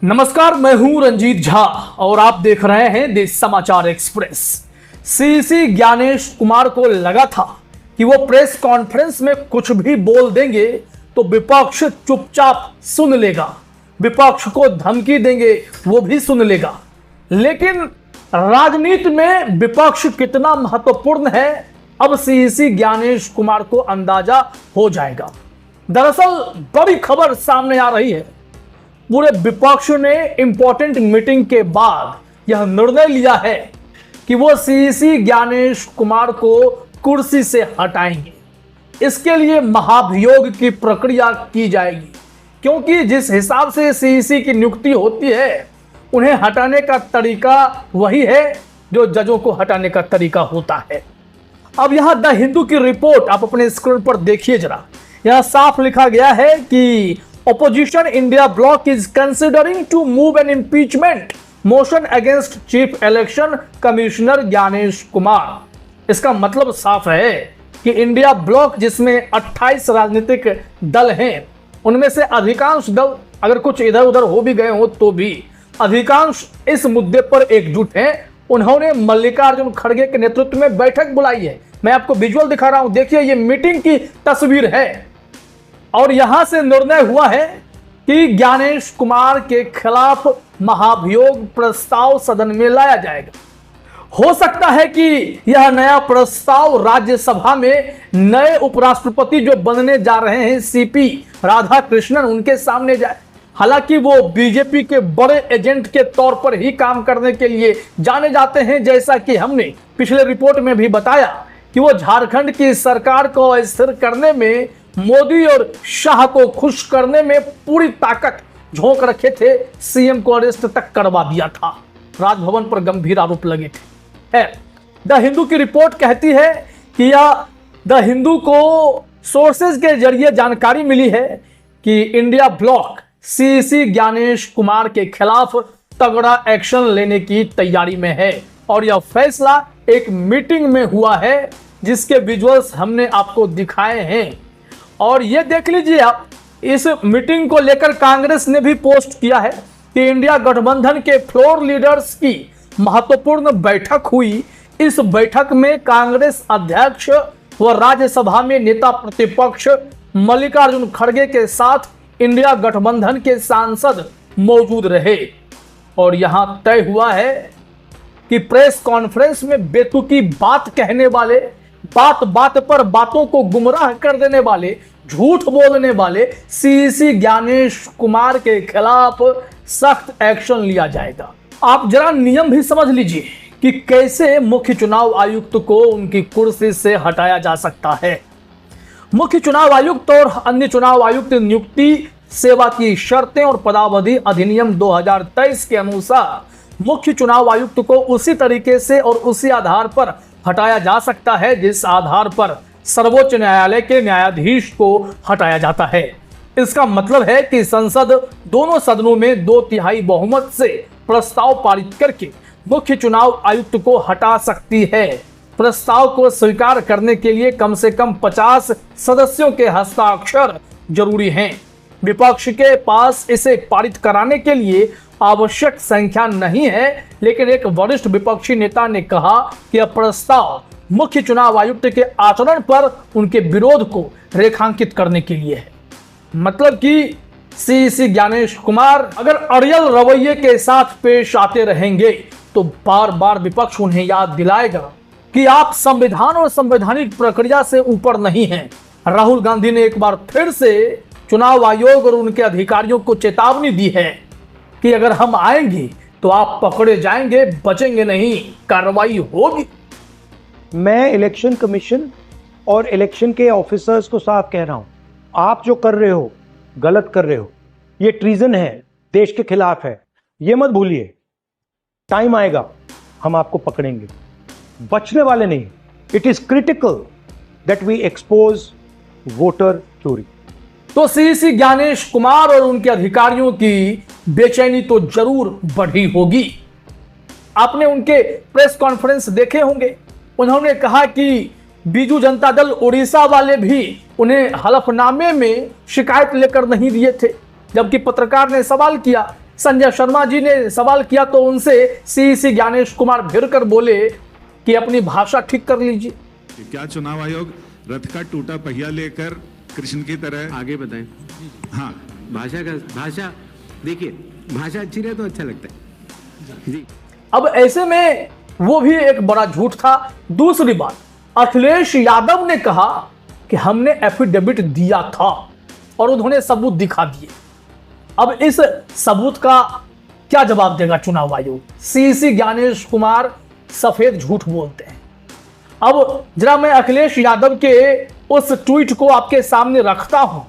नमस्कार, मैं हूं रंजीत झा और आप देख रहे हैं देश समाचार एक्सप्रेस। सीसी ज्ञानेश कुमार को लगा था कि वो प्रेस कॉन्फ्रेंस में कुछ भी बोल देंगे तो विपक्ष चुपचाप सुन लेगा, विपक्ष को धमकी देंगे वो भी सुन लेगा। लेकिन राजनीति में विपक्ष कितना महत्वपूर्ण है अब सीसी ज्ञानेश कुमार को अंदाजा हो जाएगा। दरअसल बड़ी खबर सामने आ रही है। पूरे विपक्ष ने इंपॉर्टेंट मीटिंग के बाद यह निर्णय लिया है कि वो सीसी ज्ञानेश कुमार को कुर्सी से हटाएंगे। इसके लिए महाभियोग की प्रक्रिया की जाएगी, क्योंकि जिस हिसाब से सीसी की नियुक्ति होती है उन्हें हटाने का तरीका वही है जो जजों को हटाने का तरीका होता है। अब यहां द हिंदू की रिपोर्ट आप अपने स्क्रीन पर देखिए जरा। यहां साफ लिखा गया है कि Opposition India bloc is considering to move an impeachment motion against Chief Election Commissioner Gyanesh Kumar. इसका मतलब साफ है कि इंडिया ब्लॉक जिसमें 28 राजनीतिक दल हैं, उनमें से अधिकांश दल अगर कुछ इधर उधर हो भी गए हो तो भी अधिकांश इस मुद्दे पर एकजुट हैं। उन्होंने मल्लिकार्जुन खड़गे के नेतृत्व में बैठक बुलाई है। मैं आपको विजुअल दिखा रहा हूं, देखिए ये मीटिंग की तस्वीर है और यहां से निर्णय हुआ है कि ज्ञानेश कुमार के खिलाफ महाभियोग प्रस्ताव सदन में लाया जाएगा। हो सकता है कि यह नया प्रस्ताव राज्यसभा में नए उपराष्ट्रपति जो बनने जा रहे हैं सीपी राधाकृष्णन उनके सामने जाए। हालांकि वो बीजेपी के बड़े एजेंट के तौर पर ही काम करने के लिए जाने जाते हैं, जैसा कि हमने पिछले रिपोर्ट में भी बताया कि वो झारखंड की सरकार को अस्थिर करने में, मोदी और शाह को खुश करने में पूरी ताकत झोंक रखे थे। सीएम को अरेस्ट तक करवा दिया था, राजभवन पर गंभीर आरोप लगे थे। द हिंदू की रिपोर्ट कहती है कि यह द हिंदू को सोर्सेज के जरिए जानकारी मिली है कि India block CC Gyanesh Kumar के खिलाफ तगड़ा एक्शन लेने की तैयारी में है और यह फैसला एक मीटिंग में हुआ है जिसके विजुअल्स हमने आपको दिखाए हैं। और ये देख लीजिए आप, इस मीटिंग को लेकर कांग्रेस ने भी पोस्ट किया है कि इंडिया गठबंधन के फ्लोर लीडर्स की महत्वपूर्ण बैठक हुई। इस बैठक में कांग्रेस अध्यक्ष व राज्यसभा में नेता प्रतिपक्ष मल्लिकार्जुन खड़गे के साथ इंडिया गठबंधन के सांसद मौजूद रहे और यहां तय हुआ है कि प्रेस कॉन्फ्रेंस में बेतुकी बात कहने वाले, बात बात पर बातों को गुमराह कर देने वाले, झूठ बोलने वाले सीसी ज्ञानेश कुमार के खिलाफ सख्त एक्शन लिया जाएगा। आप जरा नियम भी समझ लीजिए कि कैसे मुख्य चुनाव आयुक्त को उनकी कुर्सी से हटाया जा सकता है। मुख्य चुनाव आयुक्त और अन्य चुनाव आयुक्त नियुक्ति, सेवा की शर्तें और पदावधि अधिनियम 2023 के अनुसार मुख्य चुनाव आयुक्त को उसी तरीके से और उसी आधार पर हटाया जा सकता है जिस आधार पर सर्वोच्च न्यायालय के न्यायाधीश को हटाया जाता है। इसका मतलब है कि संसद दोनों सदनों में 2/3 बहुमत से प्रस्ताव पारित करके मुख्य चुनाव आयुक्त को हटा सकती है। प्रस्ताव को स्वीकार करने के लिए कम से कम 50 सदस्यों के हस्ताक्षर जरूरी हैं। विपक्ष के पास इसे पारित कराने के लिए आवश्यक संख्या नहीं है, लेकिन एक वरिष्ठ विपक्षी नेता ने कहा कि यह प्रस्ताव मुख्य चुनाव आयुक्त के आचरण पर उनके विरोध को रेखांकित करने के लिए है। मतलब कि सीसी ज्ञानेश कुमार अगर अड़ियल रवैये के साथ पेश आते रहेंगे तो बार बार विपक्ष उन्हें याद दिलाएगा कि आप संविधान और संवैधानिक प्रक्रिया से ऊपर नहीं हैं। राहुल गांधी ने एक बार फिर से चुनाव आयोग और उनके अधिकारियों को चेतावनी दी है कि अगर हम आएंगे तो आप पकड़े जाएंगे, बचेंगे नहीं, कार्रवाई होगी। मैं इलेक्शन कमीशन और इलेक्शन के ऑफिसर्स को साफ कह रहा हूं, आप जो कर रहे हो गलत कर रहे हो। ये ट्रीजन है, देश के खिलाफ है। ये मत भूलिए, टाइम आएगा हम आपको पकड़ेंगे, बचने वाले नहीं। It is critical that we expose voter चोरी। तो सीसी ज्ञानेश कुमार और उनके अधिकारियों की बेचैनी तो जरूर बढ़ी होगी। आपने उनके प्रेस कॉन्फ्रेंस देखे होंगे। उन्होंने कहा कि बीजू जनता दल उड़ीसा वाले भी उन्हें हलफनामे में शिकायत लेकर नहीं दिए थे, जबकि पत्रकार ने सवाल किया संजय शर्मा जी ने सवाल किया तो उनसे सीईसी ज्ञानेश कुमार भिड़कर बोले कि अपनी भाषा ठीक कर लीजिए। क्या चुनाव आयोग रथ का टूटा पहिया लेकर कृष्ण की तरह आगे बताएं। हाँ भाषा देखिए, भाषा अच्छी रहे तो अच्छा लगता है जी। अब ऐसे में वो भी एक बड़ा झूठ था। दूसरी बात, अखिलेश यादव ने कहा कि हमने एफिडेविट दिया था और उन्होंने सबूत दिखा दिए। अब इस सबूत का क्या जवाब देगा चुनाव आयोग? सीईसी ज्ञानेश कुमार सफेद झूठ बोलते हैं। अब जरा मैं अखिलेश यादव के उस ट्वीट को आपके सामने रखता हूं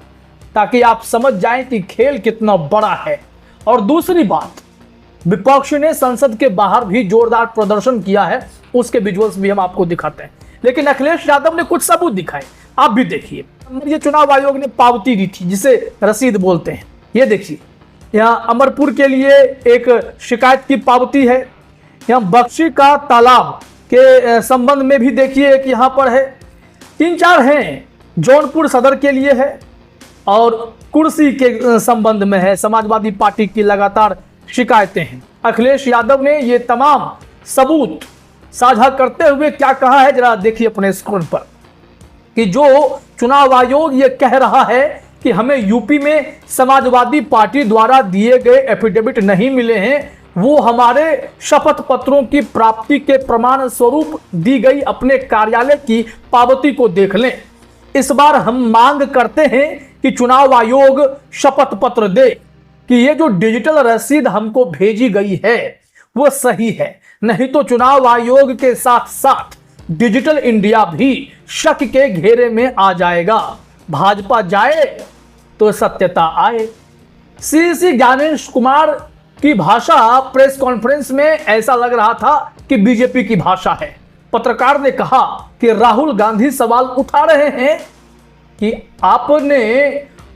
ताकि आप समझ जाएं कि खेल कितना बड़ा है। और दूसरी बात, विपक्ष ने संसद के बाहर भी जोरदार प्रदर्शन किया है, उसके विजुअल्स भी हम आपको दिखाते हैं। लेकिन अखिलेश यादव ने कुछ सबूत दिखाए, आप भी देखिए। ये चुनाव आयोग ने पावती दी थी जिसे रसीद बोलते हैं। ये देखिए, यहाँ अमरपुर के लिए एक शिकायत की पावती है। यहाँ बख्शी का तालाब के संबंध में भी देखिए एक यहाँ पर है। 3-4 हैं, जौनपुर सदर के लिए है और कुर्सी के संबंध में है। समाजवादी पार्टी की लगातार शिकायतें हैं। अखिलेश यादव ने ये तमाम सबूत साझा करते हुए क्या कहा है, जरा देखिए अपने स्क्रीन पर, कि जो चुनाव आयोग ये कह रहा है कि हमें यूपी में समाजवादी पार्टी द्वारा दिए गए एफिडेविट नहीं मिले हैं, वो हमारे शपथ पत्रों की प्राप्ति के प्रमाण स्वरूप दी गई अपने कार्यालय की पावती को देख लें। इस बार हम मांग करते हैं कि चुनाव आयोग शपथ पत्र दे कि ये जो डिजिटल रसीद हमको भेजी गई है वो सही है, नहीं तो चुनाव आयोग के साथ साथ डिजिटल इंडिया भी शक के घेरे में आ जाएगा। भाजपा जाए तो सत्यता आए। सीईसी ज्ञानेश कुमार की भाषा प्रेस कॉन्फ्रेंस में ऐसा लग रहा था कि बीजेपी की भाषा है। पत्रकार ने कहा कि राहुल गांधी सवाल उठा रहे हैं कि आपने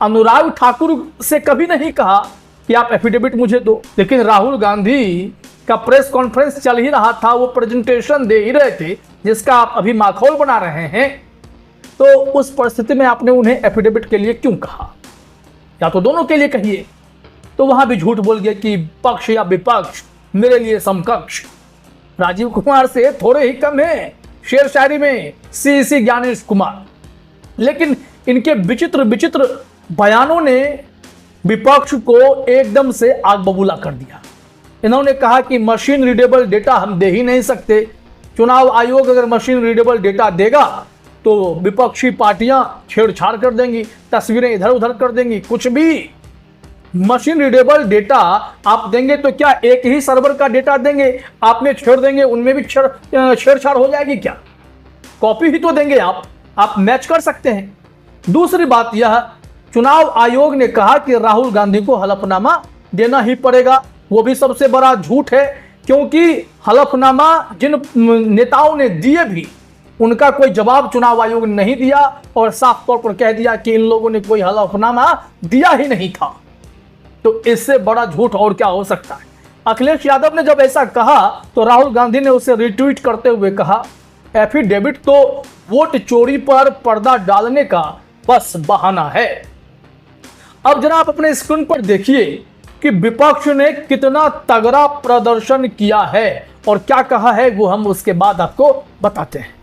अनुराग ठाकुर से कभी नहीं कहा कि आप एफिडेविट मुझे दो, लेकिन राहुल गांधी का प्रेस कॉन्फ्रेंस चल ही रहा था, वो प्रेजेंटेशन दे ही रहे थे जिसका आप अभी माखौल बना रहे हैं। तो उस परिस्थिति में आपने उन्हें एफिडेविट के लिए क्यों कहा? या तो दोनों के लिए कहिए। तो वहां भी झूठ बोल गए कि पक्ष या विपक्ष मेरे लिए समकक्ष। राजीव कुमार से थोड़े ही कम है शेर शायरी में सीईसी ज्ञानेश कुमार, लेकिन इनके विचित्र विचित्र बयानों ने विपक्ष को एकदम से आग बबूला कर दिया। इन्होंने कहा कि मशीन रीडेबल डेटा हम दे ही नहीं सकते। चुनाव आयोग अगर मशीन रीडेबल डेटा देगा तो विपक्षी पार्टियां छेड़छाड़ कर देंगी, तस्वीरें इधर उधर कर देंगी, कुछ भी। मशीन रीडेबल डेटा आप देंगे तो क्या एक ही सर्वर का डेटा देंगे, आप में छेड़ देंगे, उनमें भी छेड़छाड़ हो जाएगी क्या? कॉपी ही तो देंगे आप मैच कर सकते हैं। दूसरी बात यह, चुनाव आयोग ने कहा कि राहुल गांधी को हलफनामा देना ही पड़ेगा। वो भी सबसे बड़ा झूठ है, क्योंकि हलफनामा जिन नेताओं ने दिए भी उनका कोई जवाब चुनाव आयोग ने नहीं दिया और साफ तौर पर कह दिया कि इन लोगों ने कोई हलफनामा दिया ही नहीं था। तो इससे बड़ा झूठ और क्या हो सकता है? अखिलेश यादव ने जब ऐसा कहा तो राहुल गांधी ने उसे रिट्वीट करते हुए कहा, एफिडेविट तो वोट चोरी पर पर्दा डालने का बस बहाना है। अब जरा आप अपने स्क्रीन पर देखिए कि विपक्ष ने कितना तगड़ा प्रदर्शन किया है और क्या कहा है, वो हम उसके बाद आपको बताते हैं।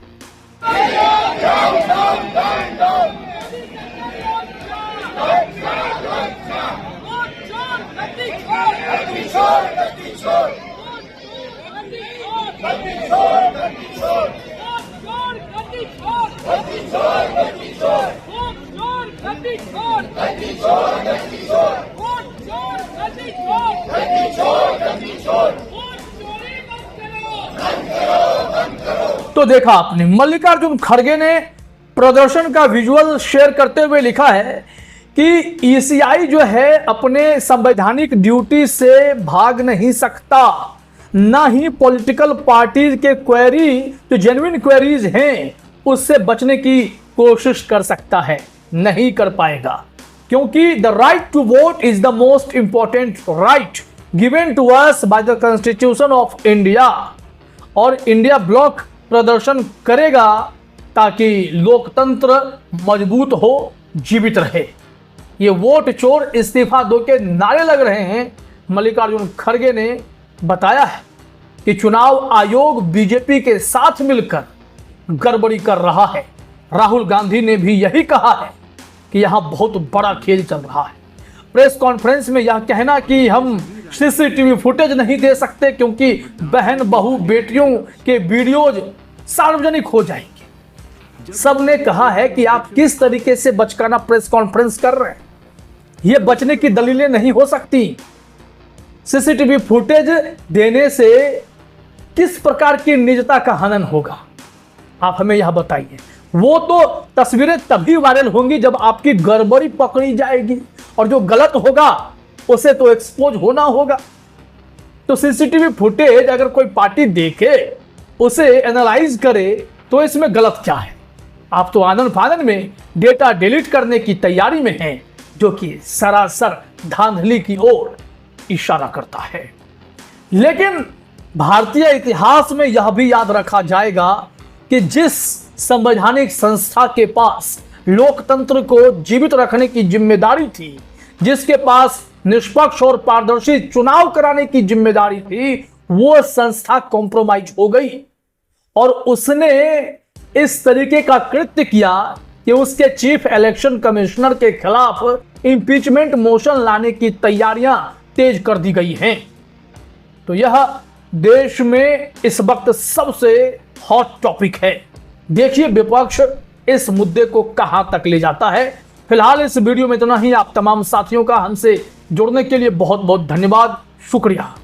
तो देखा आपने, मल्लिकार्जुन खड़गे ने प्रदर्शन का विजुअल शेयर करते हुए लिखा है कि ईसीआई जो है अपने संवैधानिक ड्यूटी से भाग नहीं सकता, ना ही पॉलिटिकल पार्टीज के क्वेरी जो जेन्युइन क्वेरीज हैं उससे बचने की कोशिश कर सकता है। नहीं कर पाएगा, क्योंकि the right to vote is the most important right given to us by the constitution of India. और इंडिया ब्लॉक प्रदर्शन करेगा ताकि लोकतंत्र मजबूत हो, जीवित रहे। ये वोट चोर इस्तीफा दो के नारे लग रहे हैं, मल्लिकार्जुन खड़गे ने बताया है कि चुनाव आयोग बीजेपी के साथ मिलकर गड़बड़ी कर रहा है। राहुल गांधी ने भी यही कहा है कि यहां बहुत बड़ा खेल चल रहा है। प्रेस कॉन्फ्रेंस में यह कहना कि हम सीसीटीवी फुटेज नहीं दे सकते क्योंकि बहन बहू बेटियों के वीडियोज सार्वजनिक हो जाएंगे। सबने कहा है कि आप किस तरीके से बचकाना प्रेस कॉन्फ्रेंस कर रहे हैं, ये बचने की दलीलें नहीं हो सकती। सीसीटीवी फुटेज देने से किस प्रकार की निजता का हनन होगा, आप हमें यह बताइए। वो तो तस्वीरें तभी वायरल होंगी जब आपकी गड़बड़ी पकड़ी जाएगी और जो गलत होगा उसे तो एक्सपोज होना होगा। तो सीसीटीवी फुटेज अगर कोई पार्टी देखे, उसे एनालाइज करे, तो इसमें गलत क्या है? आप तो आनन फानन में डेटा डिलीट करने की तैयारी में हैं, जो कि सरासर धांधली की ओर इशारा करता है। लेकिन भारतीय इतिहास में यह भी याद रखा जाएगा कि जिस संवैधानिक संस्था के पास लोकतंत्र को जीवित रखने की जिम्मेदारी थी, जिसके पास निष्पक्ष और पारदर्शी चुनाव कराने की जिम्मेदारी थी, वो संस्था कॉम्प्रोमाइज हो गई और उसने इस तरीके का कृत्य किया कि उसके चीफ इलेक्शन कमिश्नर के खिलाफ इंपीचमेंट मोशन लाने की तैयारियां तेज कर दी गई हैं। तो यह देश में इस वक्त सबसे हॉट टॉपिक है। देखिए विपक्ष इस मुद्दे को कहां तक ले जाता है। फिलहाल इस वीडियो में इतना ही। आप तमाम साथियों का हमसे जुड़ने के लिए बहुत बहुत धन्यवाद, शुक्रिया।